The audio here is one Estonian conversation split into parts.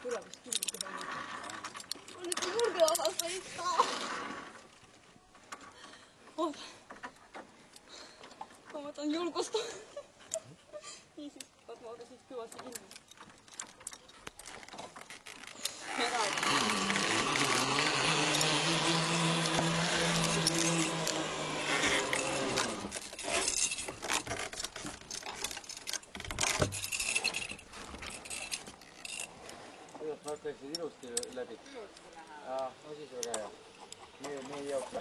kuradist küll teha. On ikka juurde osas võita. Oota. Ma võtan julgust. Nii siis, ma aga siis kõvasti kinni. Kuidas ma hakkasin ilusti läbi? No siis väga hea. Me ei jooksa.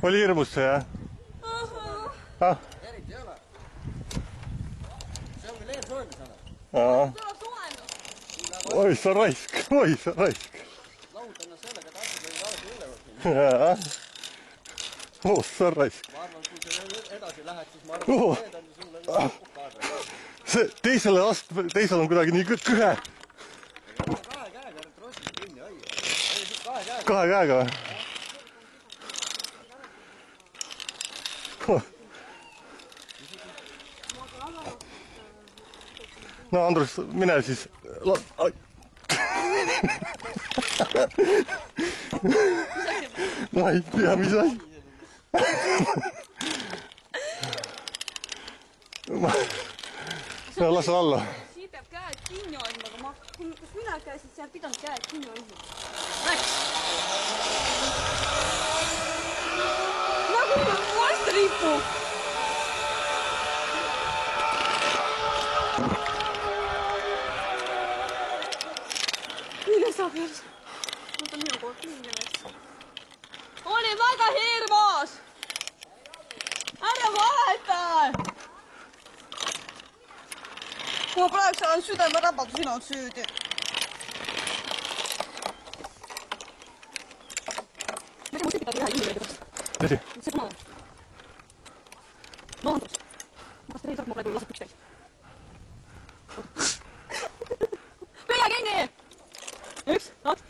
Oli hirmus see, jah? Eriti ei ole. See on veel eelsoojendus. Oi sa raisk, oi sa raisk. Lahut ennast sellega, et asjad olid alati üle võtnud. Oh sa raisk. Ma arvan, kui sa edasi lähed, siis ma arvan, et need on sulle kaadra. See teisel on kuidagi nii kõhe. Kahe käega rossid kinni, oi. Kahe käega või? No Andrus, mine siis. Ma ei tea, mis asi. Lase alla. Siin peab käed kinni hoidma, aga kus mina käisin, seal pidanud käed kinni hoidma. Läks! Nagu vastu riipu! Mine saab järs. Võta minu koht mingi näiteks. Oli väga hirmus! Ära vaheta! Ma praegu saan südamerabadu, sina on süüdi. Mida mu sügitada ühe inimene pärast? Tõsi? See kuna? No Andrus. Kas te ei saab mu praegu laseb üksteist? Püüa kinni! Üks, kaks.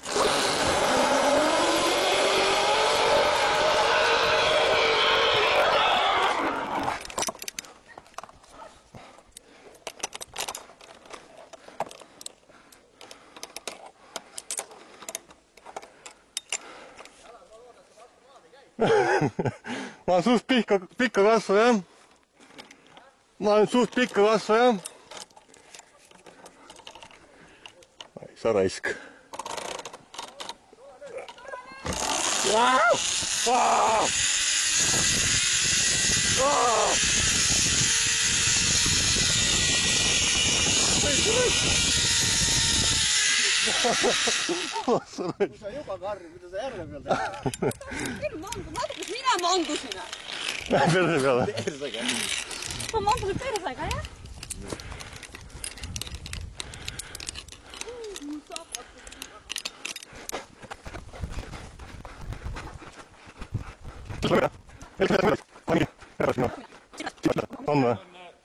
Ma olen suht pikka kasvu, jah. Ma olen suht pikka kasvu, jah. Ai, sa raisk. sa juba karjud, mida sa järve peal teed? Kas mina mandusin? Perse peale. Persega. Ma mandusin persega, jah? On või?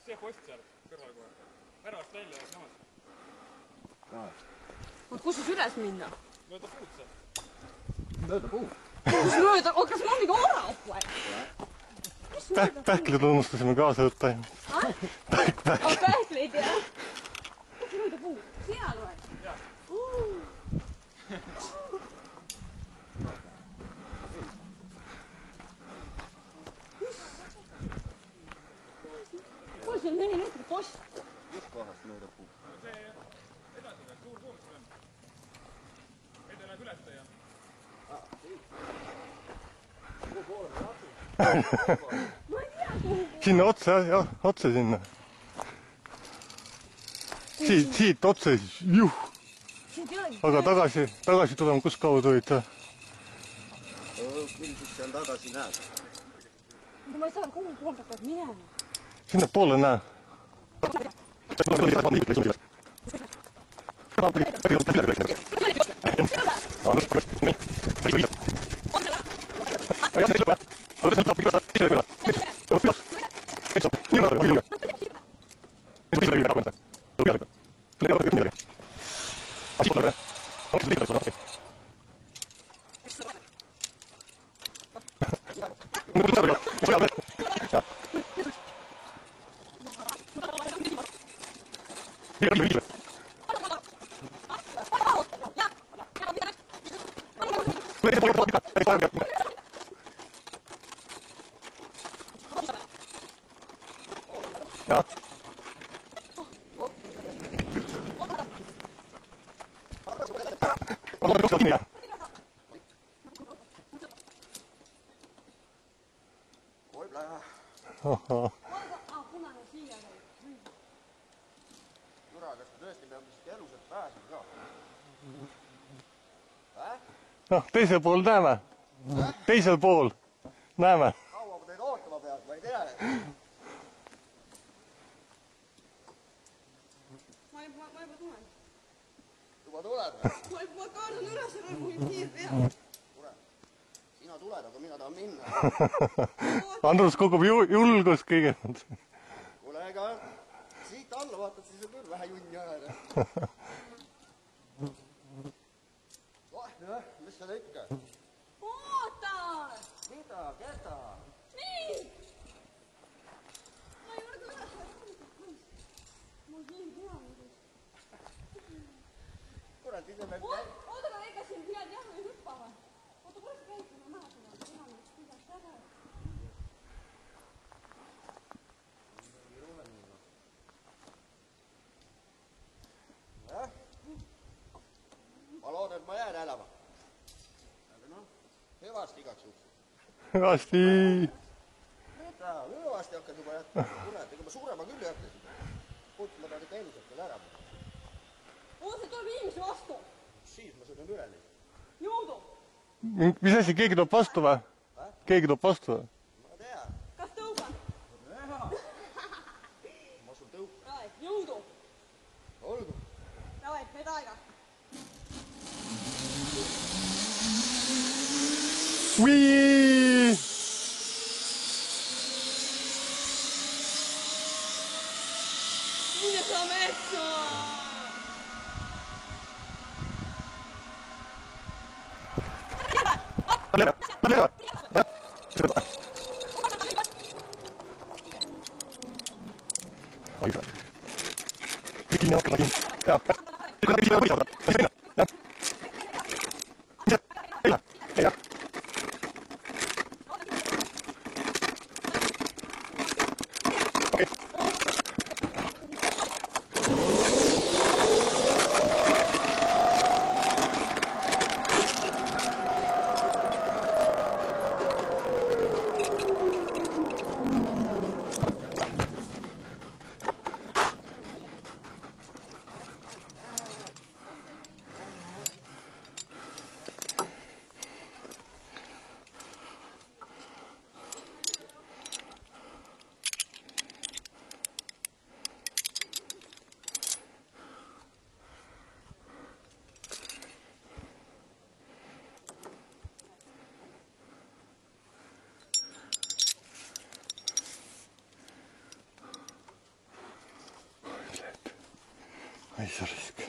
See post seal kõrval kohe. Väravast välja ja samas. Kus siis üles minna? Mööda puud seal. Mööda puu. Kus mööda? Kas ma mingi orav või? Pähklid unustasime kaasa võtta. Pähklid, jah? Kus mööda puu? Seal või? Jah. Kus on 4 meetrit post? Kus kohast mööda puu? See edasi veel, suur pool see on. Ette läheb ülesse ja. Kuhu poole me tahtsid? Sinna otsa, jah, otsa sinna. Siit otsa siis, juh. Aga tagasi tulema, kus kaudu olid sa? Milliseks seal tagasi näed? Ma ei saa, kuhu poole peab minema? Sinna poole näe. Jura, kas me tõesti peame siit elusalt pääsema ka? Noh, teisel pool näeme. Teisel pool näeme. Kaua ma teid ootama pead, ma ei tea. Ma juba tulen. Juba tuled? Ma kaardan üles, et mul kiir peal. Tule. Sina tuled, aga mina tahan minna. Andrus kogub julgust kõigepealt. Kuule, ega siit alla vaatad, siis on küll vähe junni ajada. Mis sa ikka? Oota! Mida? Keda? Nii! Ma ei julge üles. Mul kiir peal. Kurat, ise me... Oota, aga ega siin pead jah või hüppa või? Oota, kuidas sa käid? Ma mäletan, et kuidas teha. Ma loodan, et ma jään elama. Aga noh, hüvasti igaks juhuks. Hüvasti. Mida? Hüvasti hakkad juba jätma. Kurat, ega ma surema küll ei hakka seda. Putt, ma tahan ikka elusalt veel ära. Oota, see tuleb inimese vastu. Siis ma sõidan üle neid. Jõudu! Mis asi, keegi tuleb vastu või? Keegi tuleb vastu või? Ma tean. Kas tõuban? Ma sul tõukan. Davai, jõudu! Olgu. Davai, need aega. Wii! Mine sa metsa! Ai sa risk.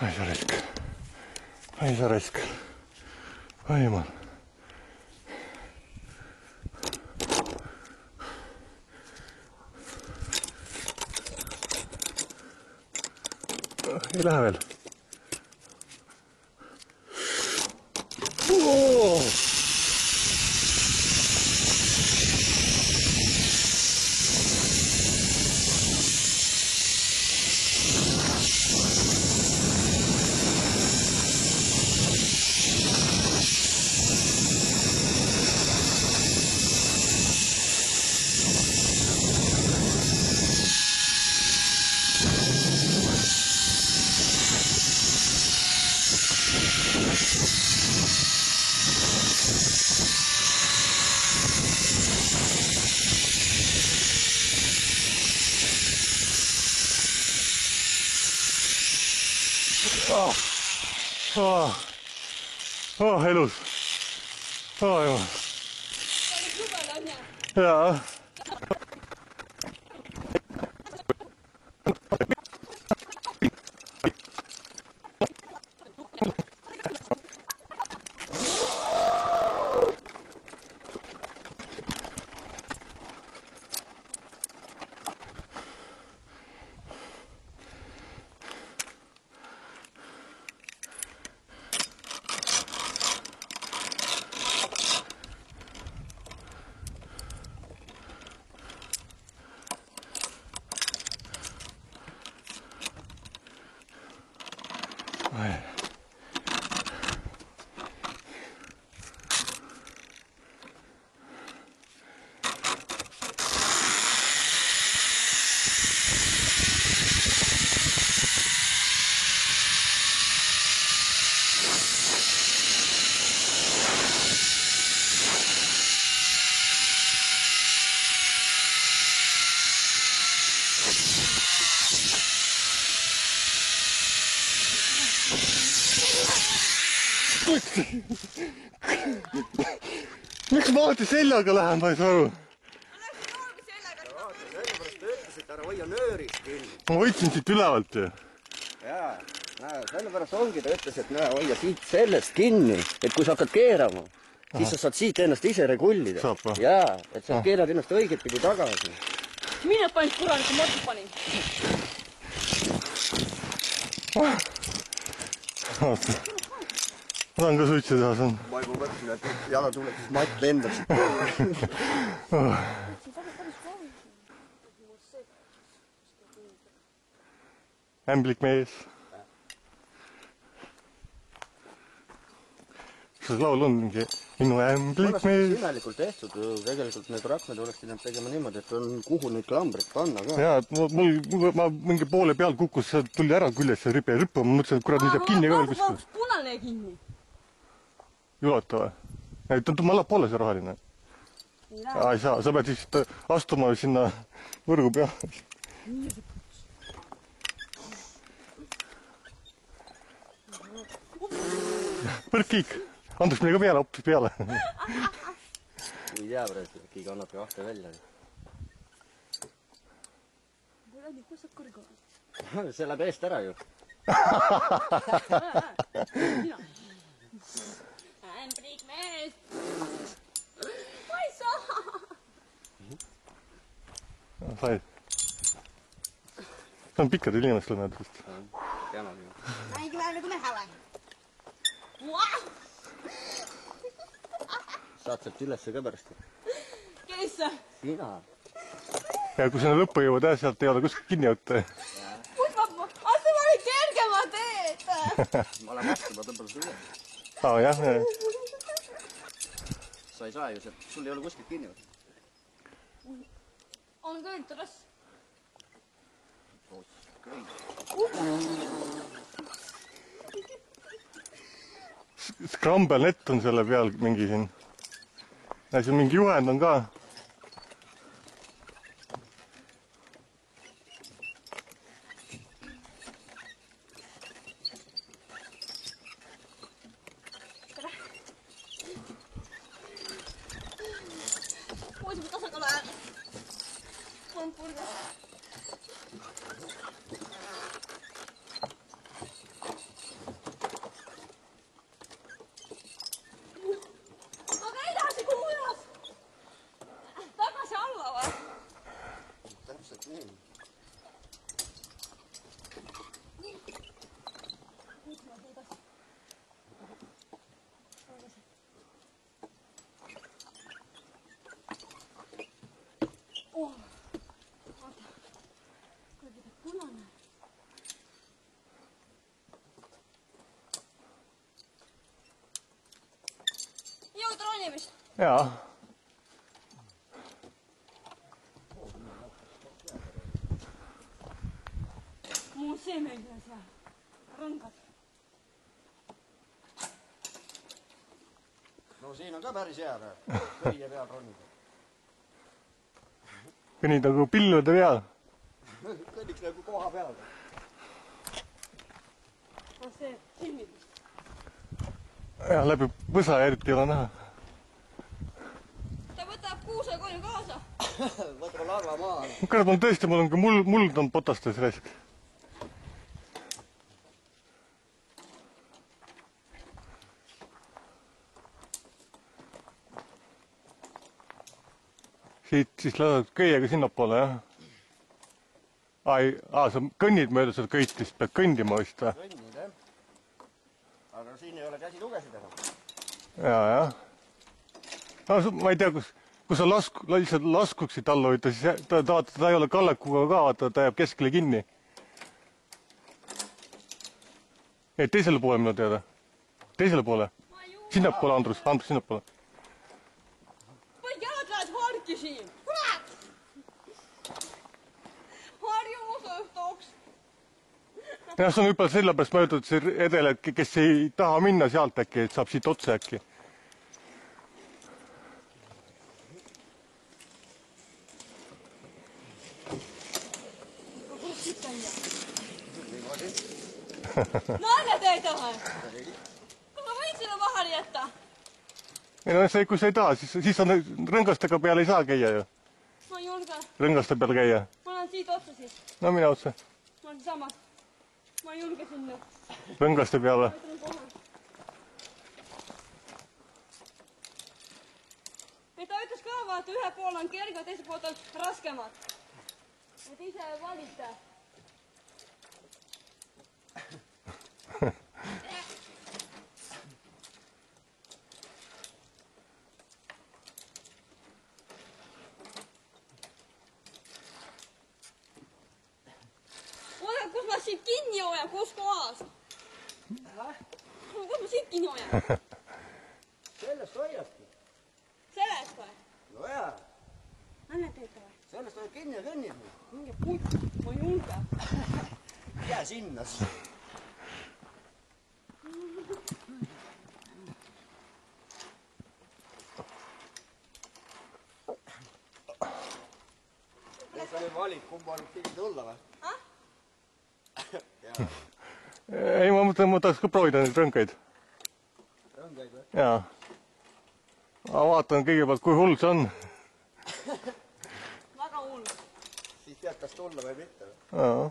Ai sa risk. Ai sa risk. Ai jumal. Ei lähe veel. Elus. Jumal. Jaa. Miks ma alati seljaga lähen, ma ei saa aru. Sellepärast ta ütles, et ära hoia nöörist kinni. Ma võtsin siit ülevalt ju. Jaa, sellepärast ongi ta ütles, et näe, hoia siit sellest kinni, et kui sa hakkad keerama, siis sa saad siit ennast ise regullida. Saab või? Jaa, et sa keerad ennast õiget pidi tagasi. Mine panin kuraniku mordu panin. Vaata. Ma tahan ka suitse teha, see on. Ma juba mõtlesin, et jala tuleb, siis matt lendas. Ämblik mees. kuidas see laul on, mingi minu ämblik mõnes mees. mõttes imelikult tehtud ju, tegelikult need rakmed oleks pidanud tegema niimoodi, et on kuhu neid klambrid panna ka. jaa, et ma mingi poole peal kukkus, see tuli ära küljest see ripe, ma mõtlesin, et kurat, nüüd jääb kinni ka veel kuskil. Punane kinni. Julata või? ei, ta on allapoole see roheline. ei saa, sa pead siis astuma sinna võrgu peale. Põrkiik, andeks meile ka peale, hoopis peale. ei tea, Kiik annab kahte välja. Kus sa kõrgu? see läheb eest ära ju. Ämblik mees. Ma ei saa. Said. See on pikkadel inimestel näed vist. Teame ju. Ei kyllä nagu näha või? Saad sealt ülesse ka pärast. Kes? Sina. Ja kui sinna lõppu jõuad, sealt ei ole kuskil kinni võtta. Asa ma olin kergema teed. Ma olen vastu, ma tõmban sulle. Jah. Sa ei saa ju sealt, sul ei ole kuskil kinni võtta. On küll, tõras. Scramble.net on selle peal mingi siin. Ja siin mingi juhend on ka. Voisi mä tasakalla ääni. On purka. Aga edasi kuulas. Tagasi alla vai? Täpselt nii. Nyt mä oon taas. Oh. Oota. Kuinka punainen. Jout ronimista. Jaa. Mun semenkä siellä. Rankat. No siin on ka päris hea näed. Kõige peal ronida. Kõnnid nagu pillude peal. Kõnniks nagu koha peal. On see silmid. Ja läbi võsa eriti ei ole näha. Ta võtab kuuse koju kaasa. Võtame laeva maa. Kurat, mul tõesti, mul on ka muld on potastes raisk. Siit siis lased köiega sinnapoole, jah? Sa kõnnid mööda seda köit, siis pead kõndima vist või? Kõnnid, jah. Aga siin ei ole käsilugesid enam. Jah. No ma ei tea, kus sa lihtsalt laskuksid alla võtta, siis ta ei ole kallekuga ka, vaata, ta jääb keskele kinni. Ei, teisele poole minu teada. Teisele poole. Sinnapoole, Andrus, sinnapoole. Jalad lähed harki siin. Kurat! Harjumusõhtuks. Ja see on juba sellepärast möödud see edel, et kes ei taha minna sealt äkki, et saab siit otse äkki. Nalja teitä vai? Kas ma võin sinna vahele jätta? Ei no see, kui sa ei taha, siis on rõngastega peal ei saa käia ju. Ma ei julge. Rõngaste peal käia. Ma olen siit otsa siis. No mine otse. Ma olen samas. Ma ei julge sinna. Rõngaste peale. Ma ütlen kohe. Ja ta ütles ka, vaata, ühe pool on kerge, teise poolt on raskemad. Et ise valite. Oota, kus ma siit kinni hoian? Kus kohas? Kus ma siit kinni hoian? kinni ja kõnnib. Mingi putt, ma ei julge. Jää sinnasse. Ja sa nüüd valid, kumba nüüd pidi tulla või? Ei, ma mõtlen, ma tahaks ka proovida neid rõngaid. Rõngaid või? Jaa. Ma vaatan kõigepealt, kui hull see on. Väga hull. Siis tead, kas tulla või mitte või? Jaa.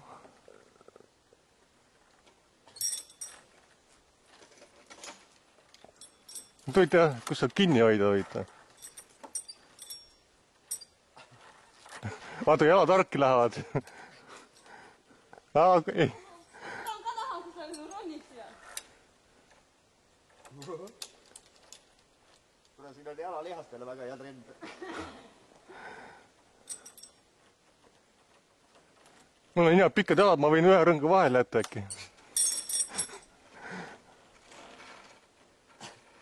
Võid jah, kus sa kinni hoida võid. Vaata, jalad harki lähevad. Ei. Ta on ka näha, kui sa ronid siia. Kuna siin on jalalihastele väga hea trend. Mul on hea pikad jalad, ma võin ühe rõnga vahele jätta äkki.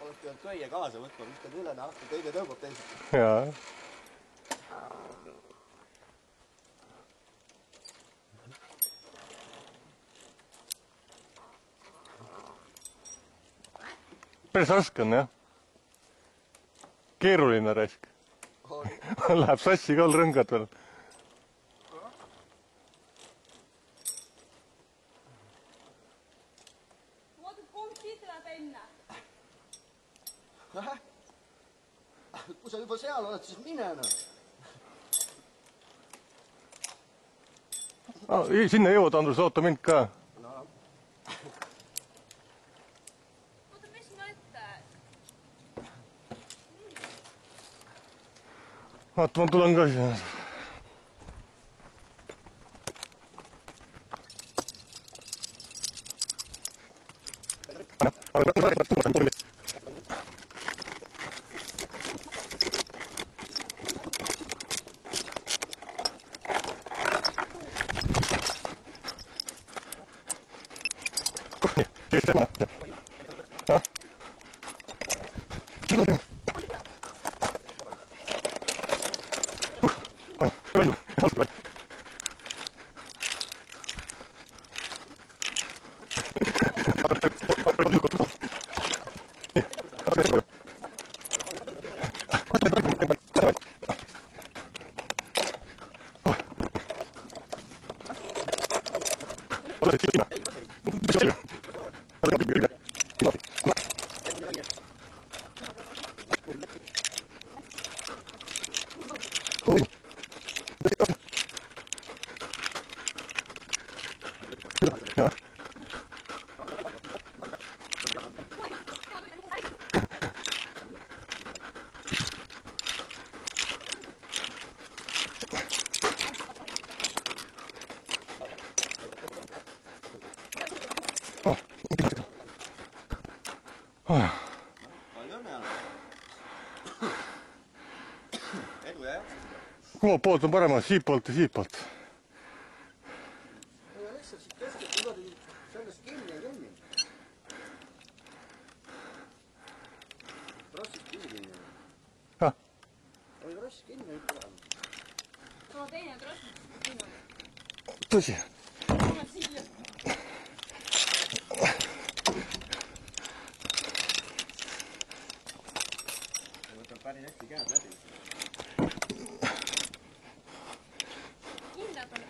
Oleks pidanud köie kaasa võtma, mis ta ülene aasta kõige tõmbab teisest. Jaa. Päris raske on, jah. Keeruline raisk. Läheb sassi ka all rõngad veel. Vaata, kumb siit läheb enne. Kui sa juba seal oled, siis mine noh. Sinna jõuad, Andrus, oota mind ka. Oota, mis mõttes? Vaata, ma tulen ka siia. Edu ja jah. Kumma poolt on parema, siit poolt ja siit poolt. Ja lihtsalt siit keskelt niimoodi sellest kinni ja kõnni. Rossist kinni. Ah. Oli ross kinni ja ütle. No teine trossis sinna. Tõsi. Tule siia. Võtab päris hästi käed läbi. Kindlalt on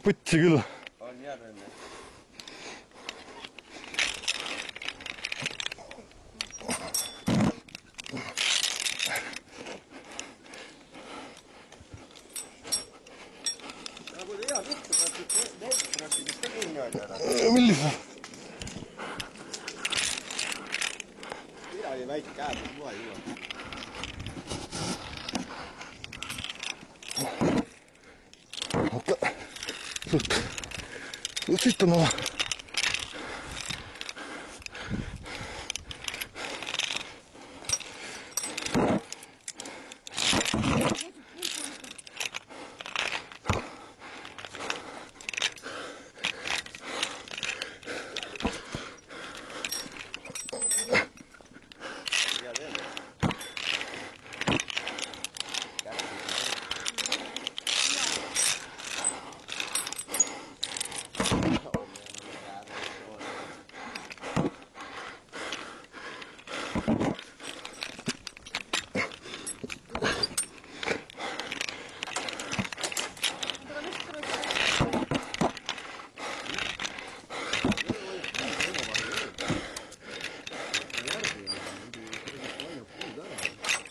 Putsi küll. On jääd enne. Ja kui hea mitte, saad siit trassidest ka kinni hoida ära. Millise? Midagi väike käed, mulle ei juua. Siit on oma.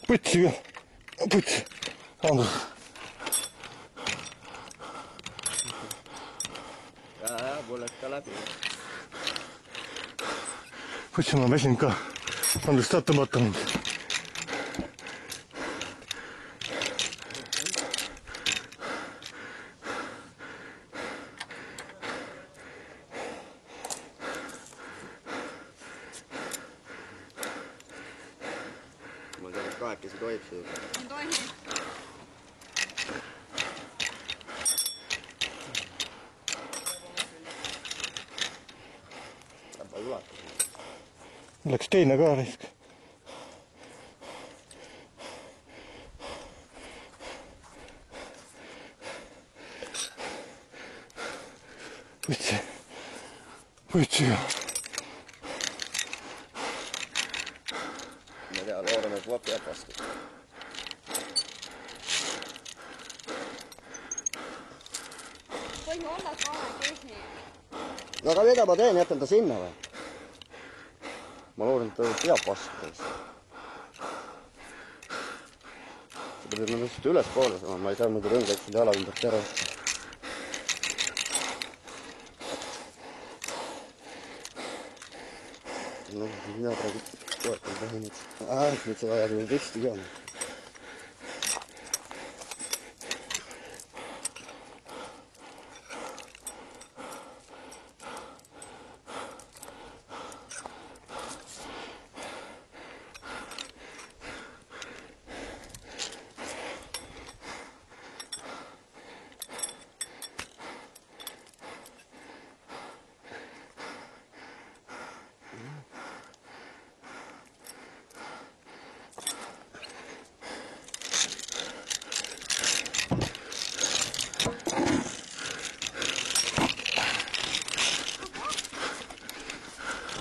Putsi ka. Putsi. Andrus. Jaa, pooled ka läbi. Putsi, ma väsin ka. Andrus, saad tõmmata mind. Ma tean, et kahekesi tohib see. Ei tohi. Läpa ulatus. Läks teine ka risk. Putsi. Putsi ka. Ma tea, loodame, et vappi jääb vastu. Võin olla kahekesi. No aga mida ma teen, jätan ta sinna või? Ma loodan, et ta peab vastu. Seda peab lihtsalt üles poole saama, ma ei saa muidu rõngaid selle jala ümbert ära. No, mina praegu toetan põhimõtteliselt. Nüüd sa vajad veel risti ka.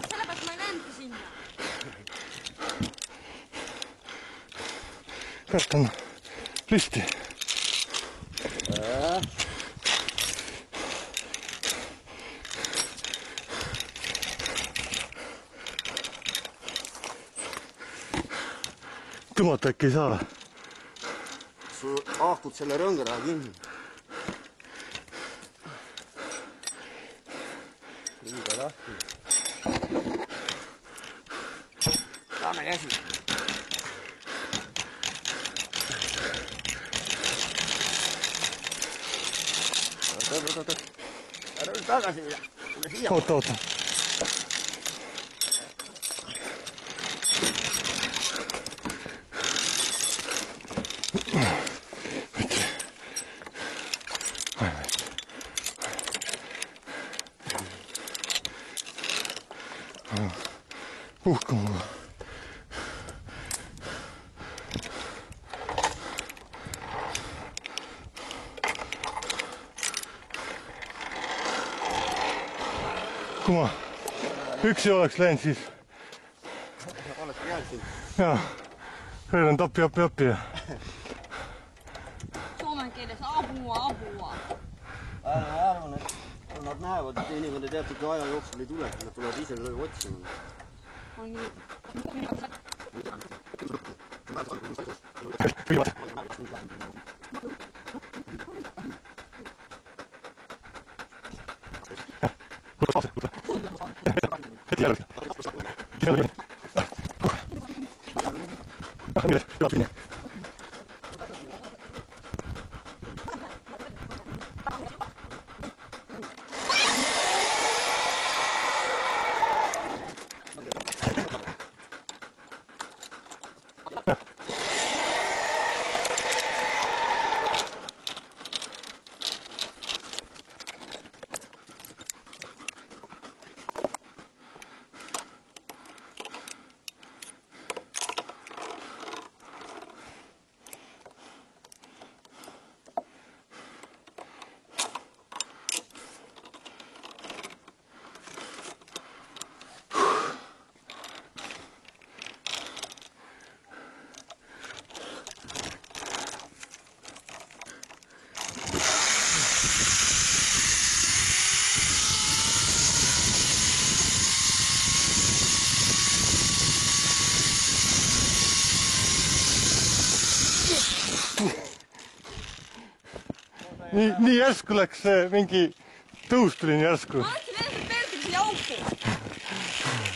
Sellepärast ma ei lähengi sinna. Kättan risti. Tõmmata äkki ei saa. Su haakud selle rõnga taha kinni. Liiga lahti. Saame käsi. Oot. Ära nüüd tagasi mida. Tule siia. Oota. Puhkama. Kui ma üksi oleks läinud, siis Oled jäänud siin. jaa, veel on tappi. Soome keeles apua. Ma arvan, et kui nad näevad, et inimene teatud aja jooksul ei tule, nad tulevad ise otsima. On nii. nii järsku läks mingi tõus tuli nii järsku. Ma mõtlesin enam pöörduda siia auku.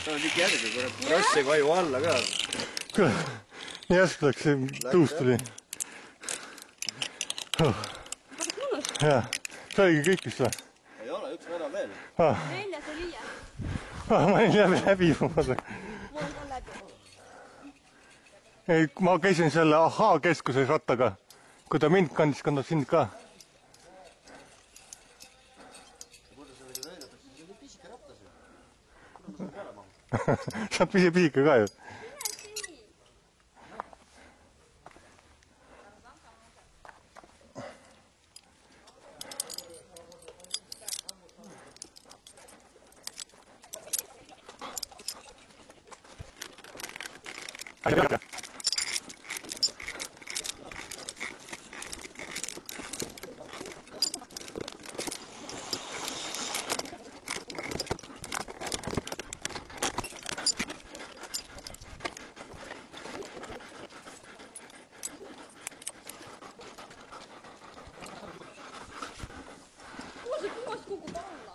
Ta on ikka järgi, kurat. Rassi vaju alla ka. Nii järsku läks tõus tuli. Jaa, see oligi kõik vist või? Ei ole, üks nädal veel. Neljas või viies? Ma olin läbi juba. Mul on ka läbi. Ma käisin selle Ahhaa keskuses rattaga. Kui ta mind kandis, kandab sind ka. Sa oled pisika ka ju. Kuus kukub alla.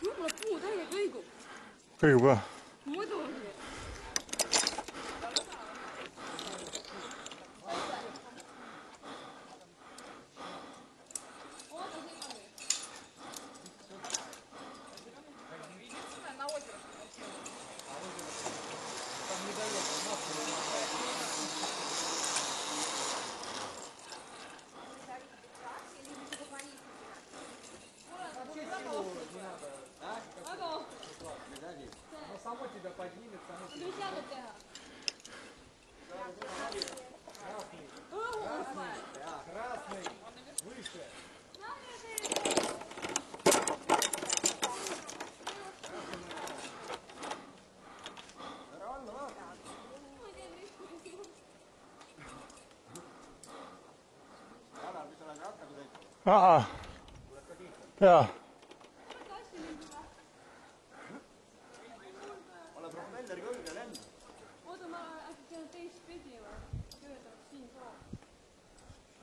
Võib-olla puu täiega kõigub. Kõigub ka? Muidugi. Само тебя поднимет, само тебя. Красный. Выше. Jaa. Oota, ma äkki tean teist pidi või? Tööd oleks siin saa.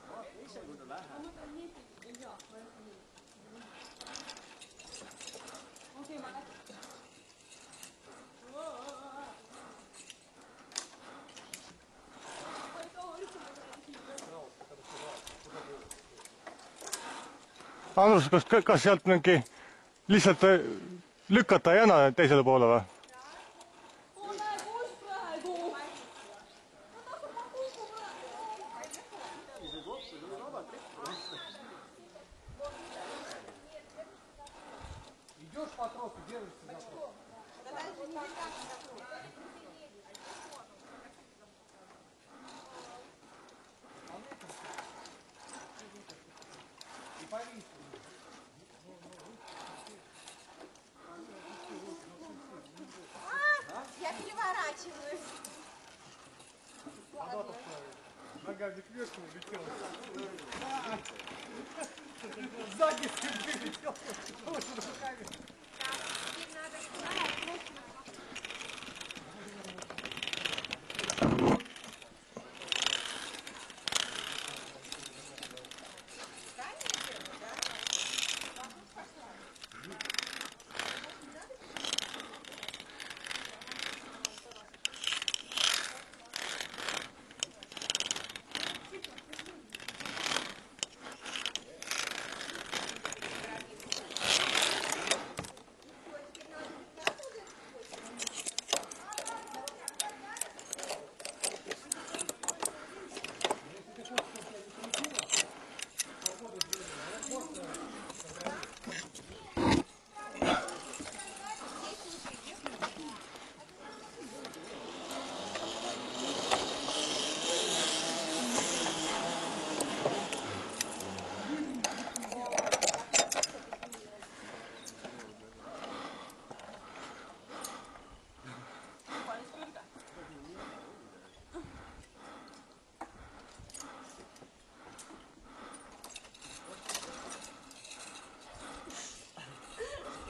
Ma mõtlen nii pidi. Ei tea, ma ei õppi nii. Okei, ma lähen. Andrus, kas sealt mingi lihtsalt lükata jana teisele poole või? Ole kus praegu? Идешь по тросу, держишься за трос. И повис. Я переворачиваюсь. Ногами кверху улетел. Сзади вылетел. Руками.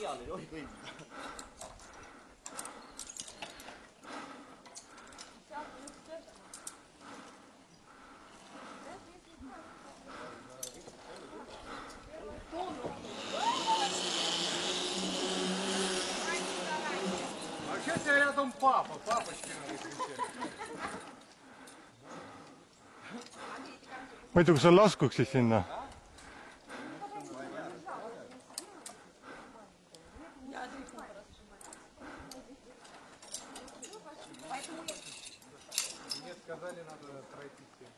Peal ei tohi kõndida. Че у тебя рядом папа? Папочки надо кричать. ma ei tea, kui sa laskuksid sinna. Мне сказали, надо пройти всем.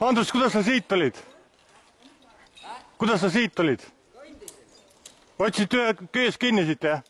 Andrus, kuidas sa siit olid? Kuidas sa siit olid? Otsid ühe köös kinni siit, jah?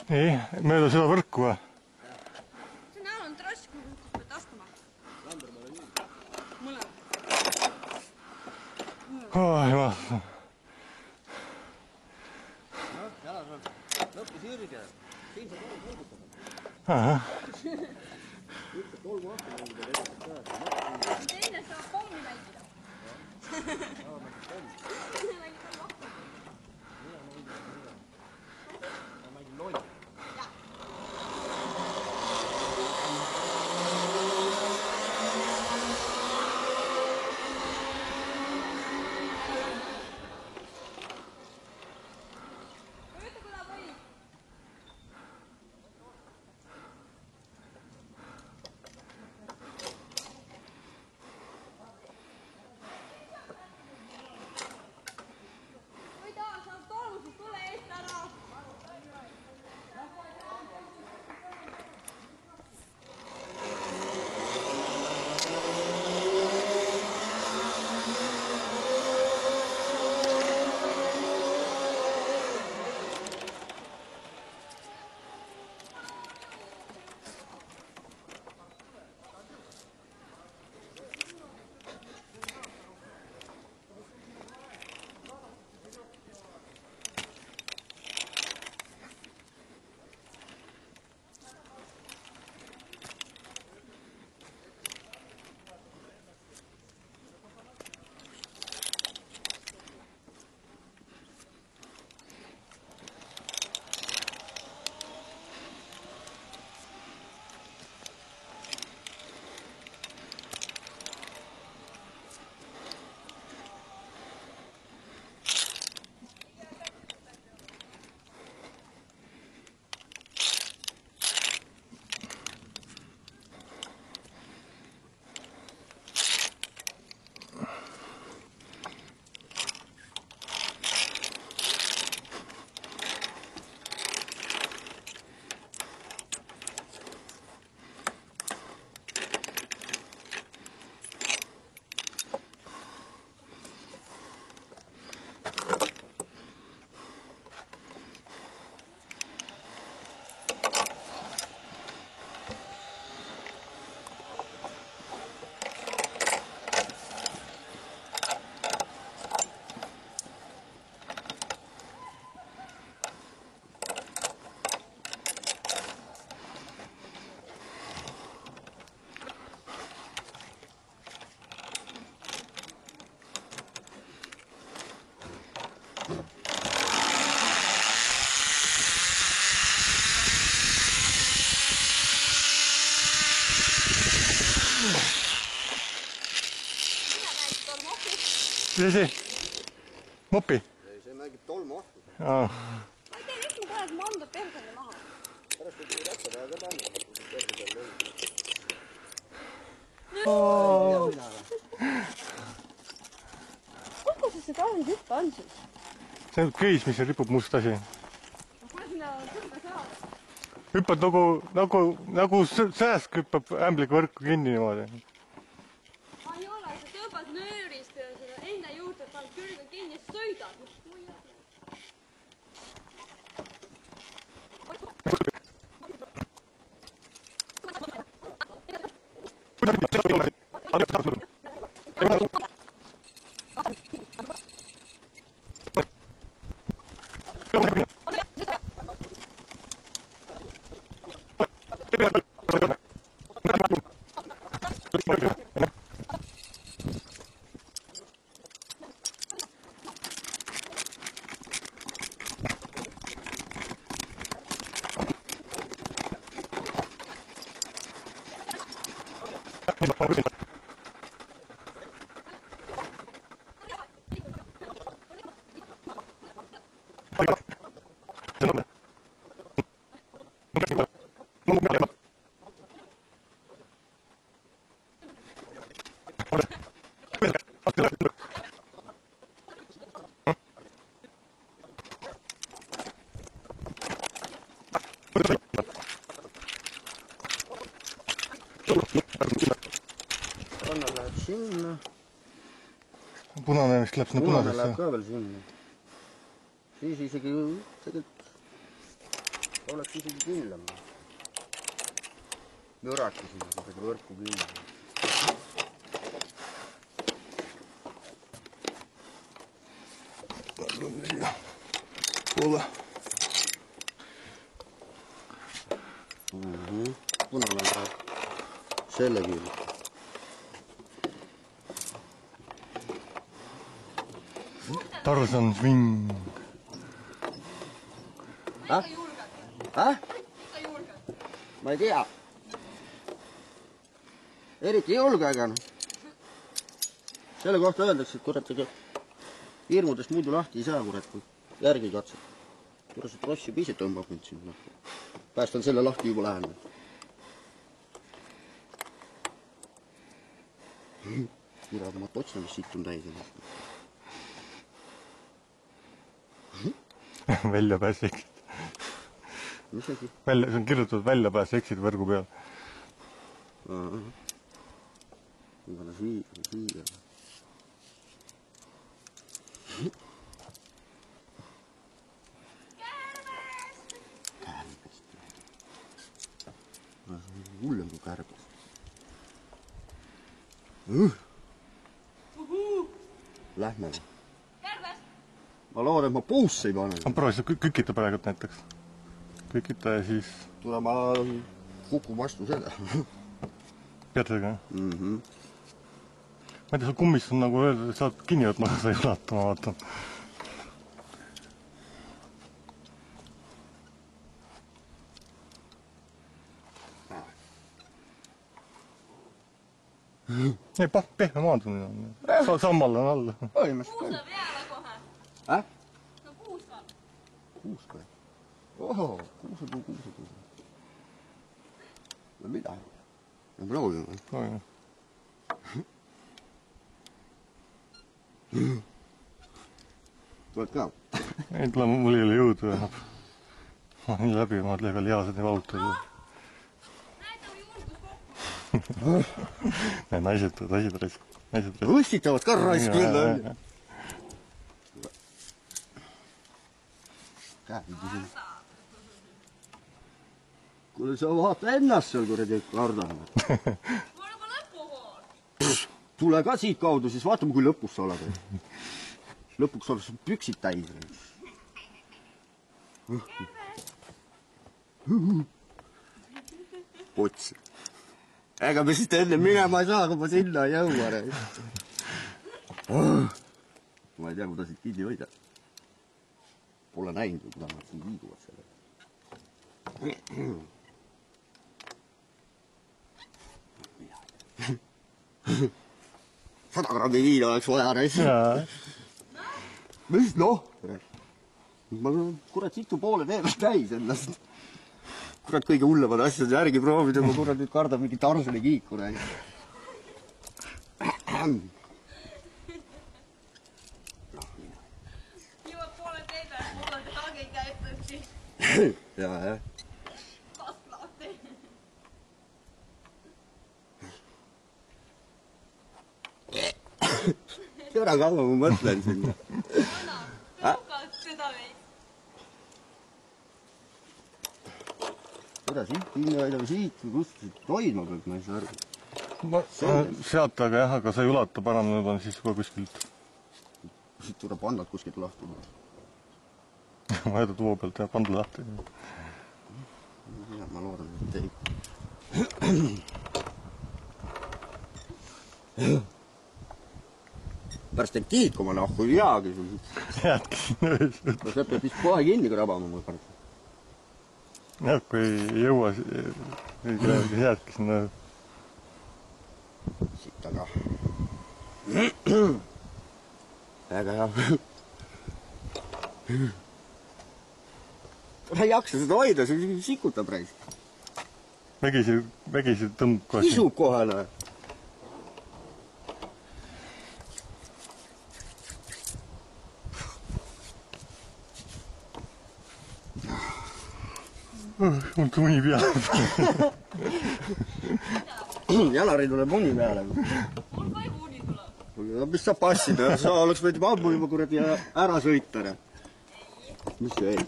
Nii, mööda seda võrku või? See näol on trass, kuhu pead astuma. Mõlemad. Jumal. Jalas on lõppi sirge. Siin saab olla kõlgutada. Ahah. Üldse tolgu ahtu Teine saab pommi mängida. Mis asi? Mopi? See mängib tolmu ahtu. Ma ei tea, miks ma praegu manda persele maha. Pärast võib ratsa peale ka panna. Kus sa seda ahvi hüppe on siis? See on köis, mis ripub must asi. Kuule sinna hüppe saada. Hüppad nagu sääsk hüppab ämbliga võrku kinni niimoodi. Ma ei ole, sa tõmbad nöörist ja seda enda juurde, paned külge kinni ja sõidad. Anna läheb sinna. Punane vist läheb sinna Punane läheb punasesse. ka veel sinna. Siis isegi tegelikult oleks isegi kindlam. Jõraki sinna isegi võrku kindlam. Kuule. Punane läheb selle külge. Tarzan swing. Häh? Häh? Ma ei tea. Eriti julgega. Selle kohta öeldakse, et kurat, ega hirmudest muidu lahti ei saa, kurat, kui järgi katseb. Kurat, see trossi ise tõmbab mind sinna. Päästan selle lahti juba lähene. Kurat, ma totsna, mis siit on täis. Väljapääs eksid. Mis asi? See on kirjutatud väljapääs eksid võrgu peal. Igana siia. Kärbest. Hullem kui kärbest. Lähme. Kärbes! Ma loodan, et ma puusse ei pane. Ma proovi seda kükita praegu näiteks. Kükita ja siis Tule ma kukun vastu selle. pead sellega. Ma ei tea, sul kummis on nagu öeldud, et saad kinni võtma, aga sa ei ulata, ma vaatan. Ei, pehme maandumine on. Sammal on all. Põhimõtteliselt Puusa peale kohe. Häh? No puusa. Kuusk või? Ohoo, kuusepuu. No mida? Me proovime. Tuled ka? Ei tule, mul ei ole jõudu enam. Ma olen nii läbi, ma olen liiga lihased ja valutud. Näitame julgus kokku. Naised. Õstitavad ka raisk küll. Kuule, sa vaata ennast seal kuradi kardame. Ma olen juba lõpupool. Tule ka siit kaudu, siis vaatame, kui lõpus sa oled. Lõpuks oleks püksid täis. Pots. Ega me siit enne minema ei saa, kui ma sinna ei jõua. Ma ei tea, kuidas siit kinni hoida. Pole näinud, kuidas nad siin liiguvad selle. 100 grammi viina oleks vaja näis. Mis noh? Ma kurat situ poole tee pealt täis ennast. Kurat kõige hullemad asjad järgi proovida, ma kurat nüüd kardan mingi Tarzani kiiku näis. Jõuad poole tee pealt, poole tee hagi käitud siis. Jaa. Kastlahti. Sõra kaua ma mõtlen sinna. Anna, lukad seda veid. Sõra siit, hinna siit või kust siit hoidma peab, ma ei saa aru. Sealt aga jah, aga sa ei ulata parandada siis kohe kuskilt. Siit tuleb annad kuskilt lahti. Ma jätad voo pealt ja pandla lahti. Ja, ma loodan, et ei. Perspektiiv, kui ma nahku ei teagi. Jäädki sinna öös. No see peab vist kohe kinni krabama mul part. Jah, kui ei jõua, jäädki sinna. Siit taga. Väga hea. Ma ei jaksa seda hoida, see sikutab reis. Vägisi tõmbab kohe. Kisub kohe, näe. Mul ka muni peale. Jalari tuleb muni peale. Mul ka ei muni tuleb. Mis sa passid, sa oleks võid ammu juba kuradi ära sõita. Mis see ei?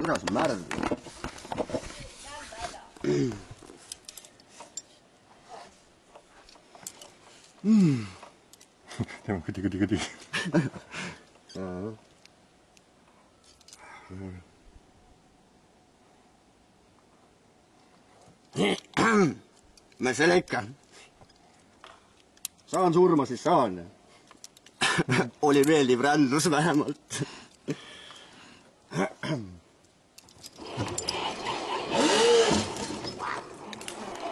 Kuidas on märd? Teeme kõdi. Ma selle ikka. Saan surma, siis saan. Oli meeldiv rändlus vähemalt.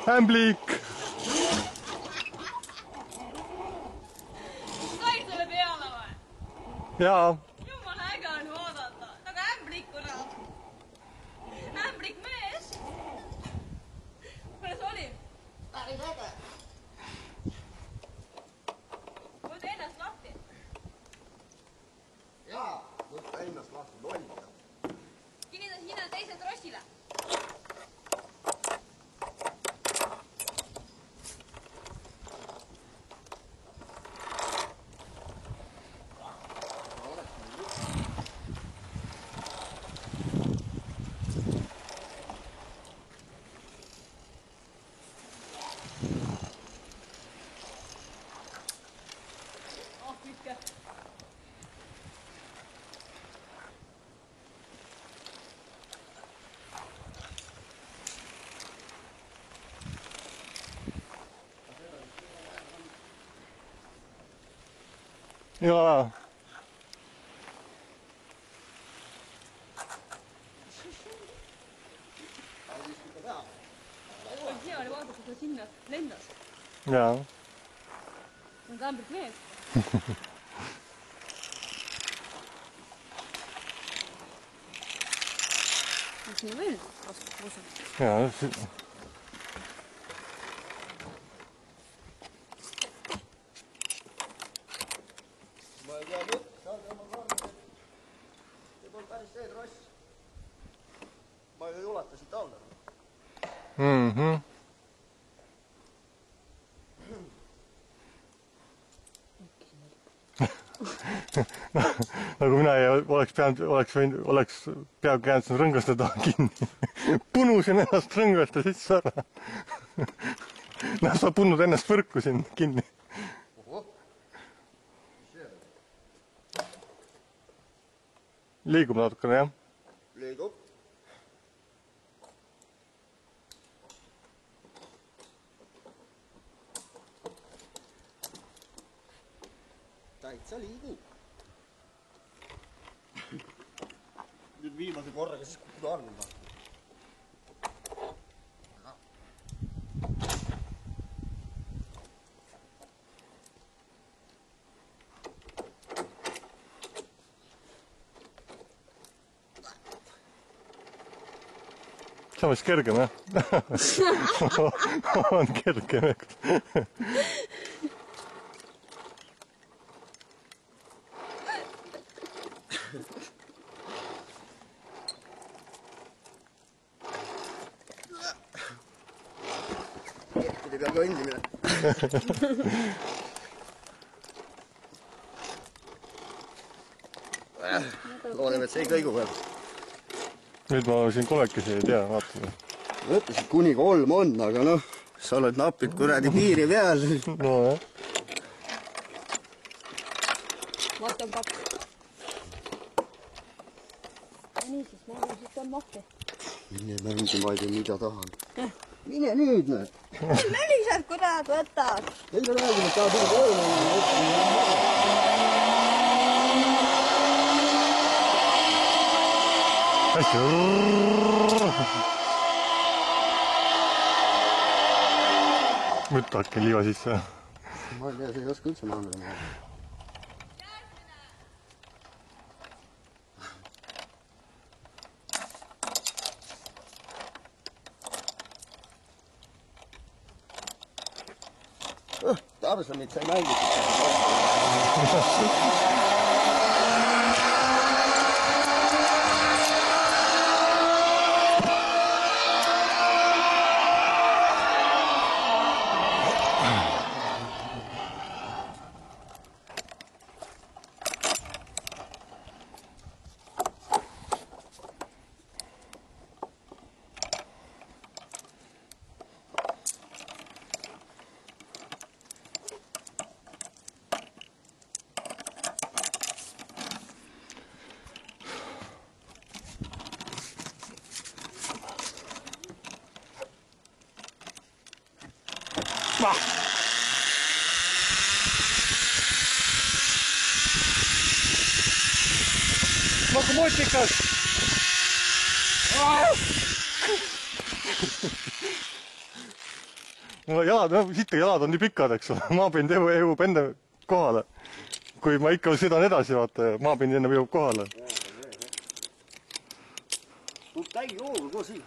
Ämblik! Sai selle peale või? Jaa. Jumala äge on vaadata. Nagu ämblikuna. Ämblik mees. Kuidas oli? Päris äge. Võta ennast lahti. Jaa, võtta ennast lahti, lollida. Kinnita hinna teise trossile. Jaa. Hea oli vaadata, kui sinna lendas. Jaa. On ka ämblik mees. Mis nii veel vastu kuusa? Jaa. Ma ei tea mõt, saad oma karmi. See pole päris see tross. Ma ei ulata siit alla. Nagu mina ei oleks peaaegu jäänud sinna rõngaste taha kinni. Punusin ennast rõngaste sisse ära. Sa punnud ennast võrku siin kinni. Liigub natukene, jah? Liigub. Täitsa liigub. Nüüd viimase korraga siis kukud arvima. samas kergem, jah? On kergem, eks? Kettide peal kõndimine. Loodame, et see ei kõigu veel. Nüüd ma siin kolmekesi ei tea, vaatame. Mõtlesin, kuni 3 on, aga noh, sa oled napilt kuradi piiri peal. No jah. Vaata on 2. Nii siis, ma arvan, siis on mahti. Mine mängi, ma ei tea, mida tahan. Mine nüüd, näed. Nelised, kurat, võtad. Enda räägime, et tahab üle 3 hästi. Mütake liiva sisse. Ma ei tea, see ei oska üldse maandada. Tarzanit sai mängitud. Nagu mutikas! Jalad on nii pikad, eks ole. Maapind jõuab enne kohale. Kui ma ikka sõidan edasi, vaata, maapind enne jõuab kohale. Täi joogu, koos siin.